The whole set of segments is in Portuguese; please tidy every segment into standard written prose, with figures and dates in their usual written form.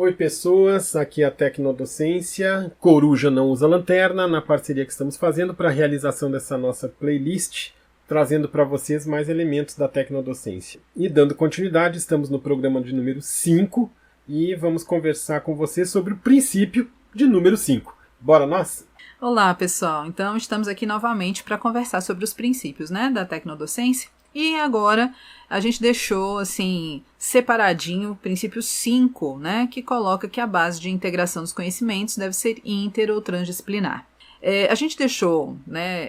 Oi pessoas, aqui é a Tecnodocência, Coruja Não Usa Lanterna, na parceria que estamos fazendo para a realização dessa nossa playlist, trazendo para vocês mais elementos da Tecnodocência. E dando continuidade, estamos no programa de número 5 e vamos conversar com vocês sobre o princípio de número 5. Bora nós? Olá pessoal, então estamos aqui novamente para conversar sobre os princípios, da Tecnodocência. E agora a gente deixou assim separadinho o princípio 5, que coloca que a base de integração dos conhecimentos deve ser inter ou transdisciplinar. A gente deixou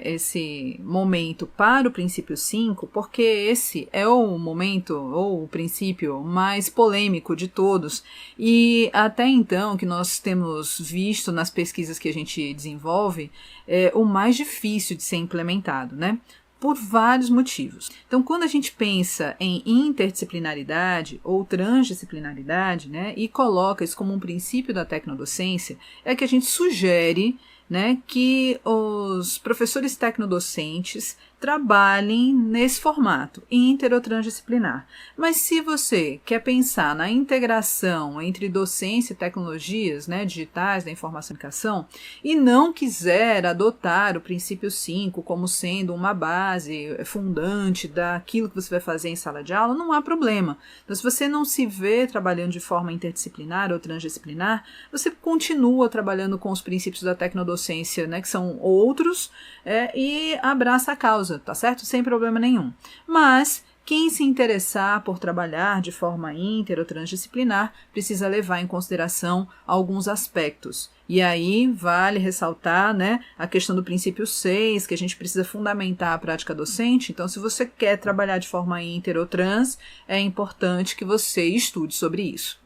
esse momento para o princípio 5 porque esse é o momento ou o princípio mais polêmico de todos e até então que nós temos visto nas pesquisas que a gente desenvolve o mais difícil de ser implementado, por vários motivos. Então, quando a gente pensa em interdisciplinaridade ou transdisciplinaridade, e coloca isso como um princípio da tecnodocência, é que a gente sugere que os professores tecnodocentes trabalhem nesse formato, inter ou transdisciplinar. Mas se você quer pensar na integração entre docência e tecnologias digitais da informação e comunicação e não quiser adotar o princípio 5 como sendo uma base fundante daquilo que você vai fazer em sala de aula, não há problema. Então, se você não se vê trabalhando de forma interdisciplinar ou transdisciplinar, você continua trabalhando com os princípios da tecnodocência, que são outros, e abraça a causa. Tá certo? Sem problema nenhum. Mas quem se interessar por trabalhar de forma inter ou transdisciplinar precisa levar em consideração alguns aspectos. E aí vale ressaltar a questão do princípio 6, que a gente precisa fundamentar a prática docente. Então, se você quer trabalhar de forma inter ou trans, é importante que você estude sobre isso.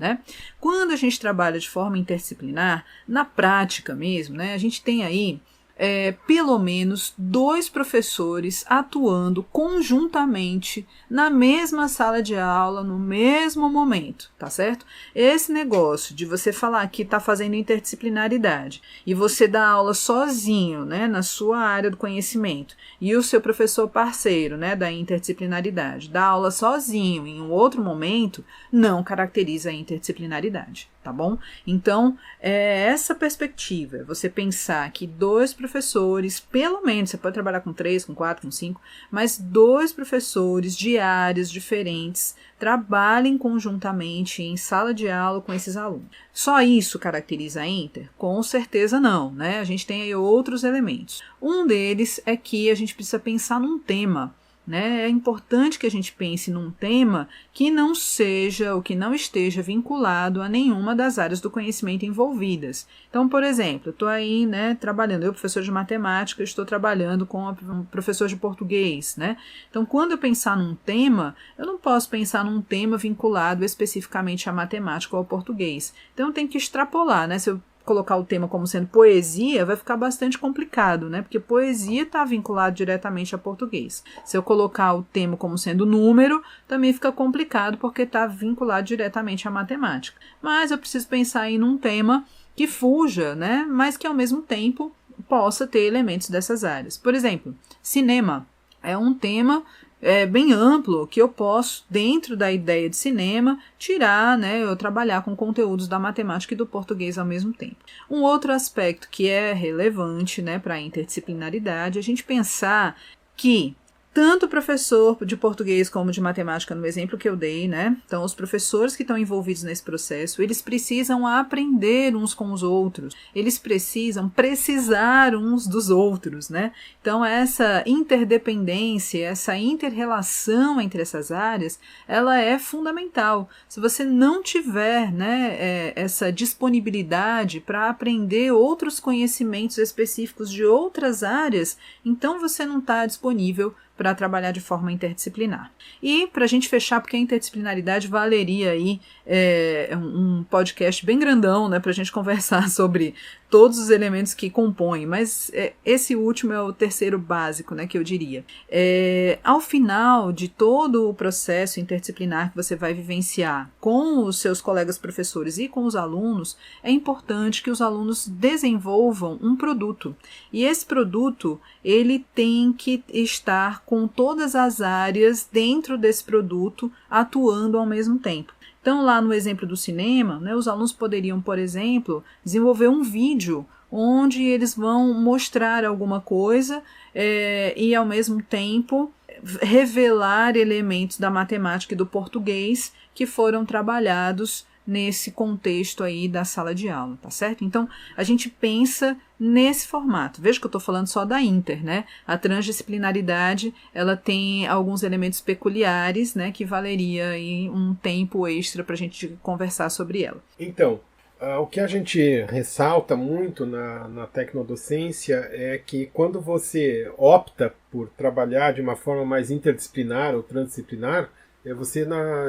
Quando a gente trabalha de forma interdisciplinar, na prática mesmo, a gente tem aí pelo menos 2 professores atuando conjuntamente na mesma sala de aula, no mesmo momento, tá certo? Esse negócio de você falar que está fazendo interdisciplinaridade e você dá aula sozinho, na sua área do conhecimento, e o seu professor parceiro, da interdisciplinaridade, dá aula sozinho em um outro momento, não caracteriza a interdisciplinaridade, tá bom? Então, essa perspectiva, você pensar que 2 professores, pelo menos, você pode trabalhar com 3, com 4, com 5, mas 2 professores de áreas diferentes trabalhem conjuntamente em sala de aula com esses alunos. Só isso caracteriza a inter? Com certeza não, A gente tem aí outros elementos. Um deles é que a gente precisa pensar num tema. É importante que a gente pense num tema que não seja ou que não esteja vinculado a nenhuma das áreas do conhecimento envolvidas. Então, por exemplo, eu estou aí trabalhando, eu professor de matemática, estou trabalhando com um professor de português. Então, quando eu pensar num tema, eu não posso pensar num tema vinculado especificamente à matemática ou ao português. Então, eu tenho que extrapolar, se eu colocar o tema como sendo poesia, vai ficar bastante complicado, porque poesia está vinculado diretamente a português. Se eu colocar o tema como sendo número, também fica complicado porque está vinculado diretamente à matemática. Mas eu preciso pensar aí num tema que fuja, mas que ao mesmo tempo possa ter elementos dessas áreas. Por exemplo, cinema é um tema bem amplo que eu posso, dentro da ideia de cinema, tirar, eu trabalhar com conteúdos da matemática e do português ao mesmo tempo. Um outro aspecto que é relevante para a interdisciplinaridade é a gente pensar que tanto o professor de português como de matemática, no exemplo que eu dei, então os professores que estão envolvidos nesse processo, eles precisam aprender uns com os outros, eles precisam precisar uns dos outros, Então essa interdependência, essa interrelação entre essas áreas, ela é fundamental. Se você não tiver essa disponibilidade para aprender outros conhecimentos específicos de outras áreas, então você não está disponível para trabalhar de forma interdisciplinar. E para a gente fechar, porque a interdisciplinaridade valeria aí um podcast bem grandão, para a gente conversar sobre todos os elementos que compõem, mas esse último é o terceiro básico, que eu diria. Ao final de todo o processo interdisciplinar que você vai vivenciar com os seus colegas professores e com os alunos, é importante que os alunos desenvolvam um produto. E esse produto, ele tem que estar com todas as áreas dentro desse produto atuando ao mesmo tempo. Então, lá no exemplo do cinema, né, os alunos poderiam, por exemplo, desenvolver um vídeo onde eles vão mostrar alguma coisa e, ao mesmo tempo, revelar elementos da matemática e do português que foram trabalhados nesse contexto aí da sala de aula, tá certo? Então, a gente pensa nesse formato. Veja que eu estou falando só da Inter, né? A transdisciplinaridade, ela tem alguns elementos peculiares, né? Que valeria aí um tempo extra para a gente conversar sobre ela. Então, o que a gente ressalta muito na tecnodocência é que quando você opta por trabalhar de uma forma mais interdisciplinar ou transdisciplinar, você,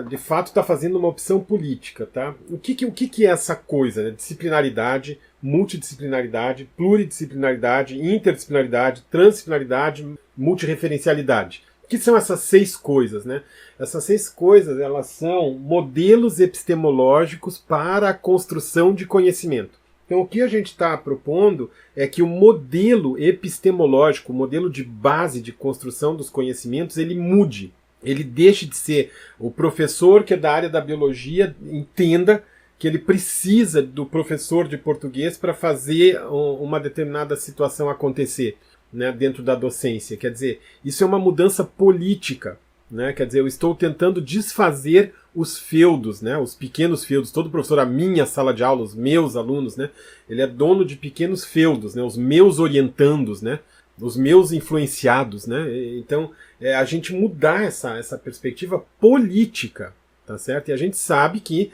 de fato, está fazendo uma opção política, tá? O que é essa coisa, né? Disciplinaridade, multidisciplinaridade, pluridisciplinaridade, interdisciplinaridade, transdisciplinaridade, multireferencialidade. O que são essas 6 coisas, né? Essas 6 coisas, elas são modelos epistemológicos para a construção de conhecimento. Então, o que a gente está propondo é que o modelo epistemológico, o modelo de base de construção dos conhecimentos, ele mude. Ele deixe de ser o professor que é da área da biologia, entenda que ele precisa do professor de português para fazer uma determinada situação acontecer, né, dentro da docência. Quer dizer, isso é uma mudança política. Né? Quer dizer, eu estou tentando desfazer os feudos, né? Os pequenos feudos. Todo professor, a minha sala de aula, os meus alunos, né? Ele é dono de pequenos feudos, né? Os meus orientandos, né? Os meus influenciados, né? Então, a gente mudar essa perspectiva política, tá certo? E a gente sabe que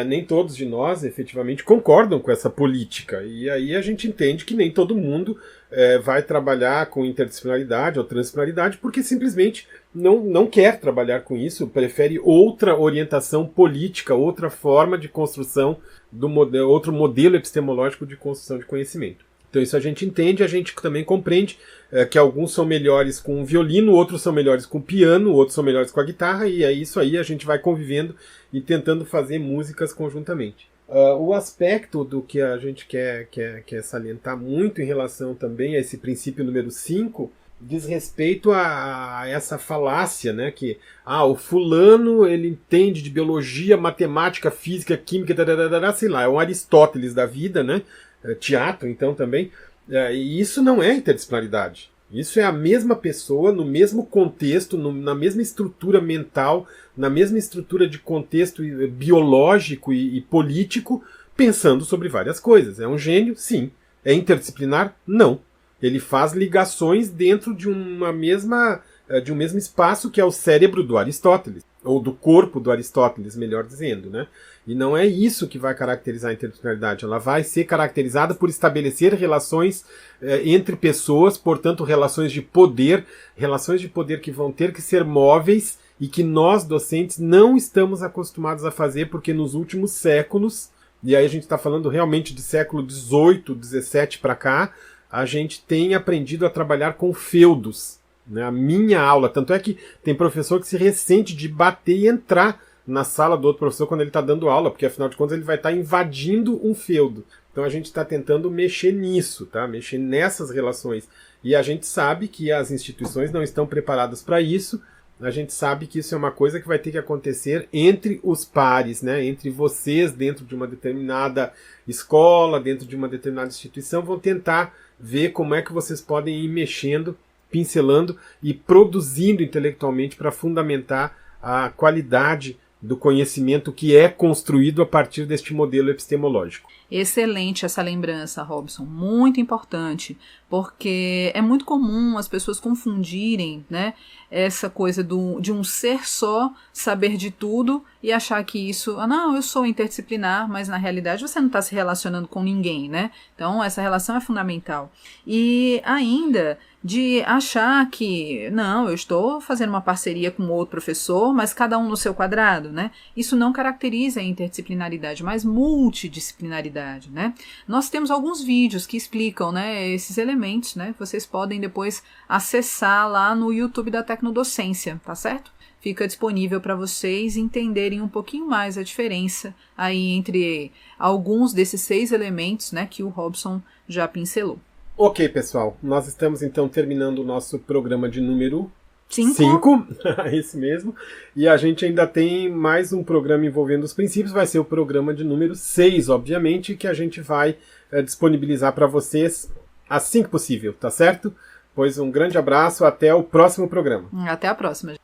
nem todos de nós efetivamente concordam com essa política. E aí a gente entende que nem todo mundo vai trabalhar com interdisciplinaridade ou transdisciplinaridade porque simplesmente não quer trabalhar com isso, prefere outra orientação política, outra forma de construção do modelo, outro modelo epistemológico de construção de conhecimento. Então isso a gente entende, a gente também compreende que alguns são melhores com o violino, outros são melhores com o piano, outros são melhores com a guitarra, e é isso aí, a gente vai convivendo e tentando fazer músicas conjuntamente. O aspecto do que a gente quer salientar muito em relação também a esse princípio número 5 diz respeito a essa falácia, né, que o fulano ele entende de biologia, matemática, física, química, sei lá, é um Aristóteles da vida, né? Teatro, então, também. E isso não é interdisciplinaridade. Isso é a mesma pessoa, no mesmo contexto, na mesma estrutura mental, na mesma estrutura de contexto biológico e político, pensando sobre várias coisas. É um gênio? Sim. É interdisciplinar? Não. Ele faz ligações dentro de um mesmo espaço que é o cérebro do Aristóteles, ou do corpo do Aristóteles, melhor dizendo, né? E não é isso que vai caracterizar a interdisciplinaridade. Ela vai ser caracterizada por estabelecer relações entre pessoas, portanto, relações de poder que vão ter que ser móveis e que nós, docentes, não estamos acostumados a fazer, porque nos últimos séculos, e aí a gente está falando realmente de século XVIII, XVII para cá, a gente tem aprendido a trabalhar com feudos. Né? A minha aula, tanto é que tem professor que se ressente de bater e entrar na sala do outro professor quando ele está dando aula, porque afinal de contas ele vai estar invadindo um feudo. Então a gente está tentando mexer nisso, tá? Mexer nessas relações. E a gente sabe que as instituições não estão preparadas para isso, a gente sabe que isso é uma coisa que vai ter que acontecer entre os pares, né? Entre vocês dentro de uma determinada escola, dentro de uma determinada instituição, vão tentar ver como é que vocês podem ir mexendo, pincelando e produzindo intelectualmente para fundamentar a qualidade do conhecimento que é construído a partir deste modelo epistemológico. Excelente essa lembrança, Robson, muito importante, porque é muito comum as pessoas confundirem, né, essa coisa de um ser só saber de tudo e achar que isso, não, eu sou interdisciplinar, mas na realidade você não está se relacionando com ninguém, né? Então essa relação é fundamental. E ainda de achar que, não, eu estou fazendo uma parceria com outro professor, mas cada um no seu quadrado, né? Isso não caracteriza a interdisciplinaridade, mas multidisciplinaridade, né? Nós temos alguns vídeos que explicam, né, esses elementos, né? Vocês podem depois acessar lá no YouTube da Tecnodocência, tá certo? Fica disponível para vocês entenderem um pouquinho mais a diferença aí entre alguns desses 6 elementos, né, que o Robson já pincelou. Ok, pessoal, nós estamos então terminando o nosso programa de número 5? Esse mesmo. E a gente ainda tem mais um programa envolvendo os princípios, vai ser o programa de número 6, obviamente, que a gente vai disponibilizar para vocês assim que possível, tá certo? Pois um grande abraço, até o próximo programa. Até a próxima.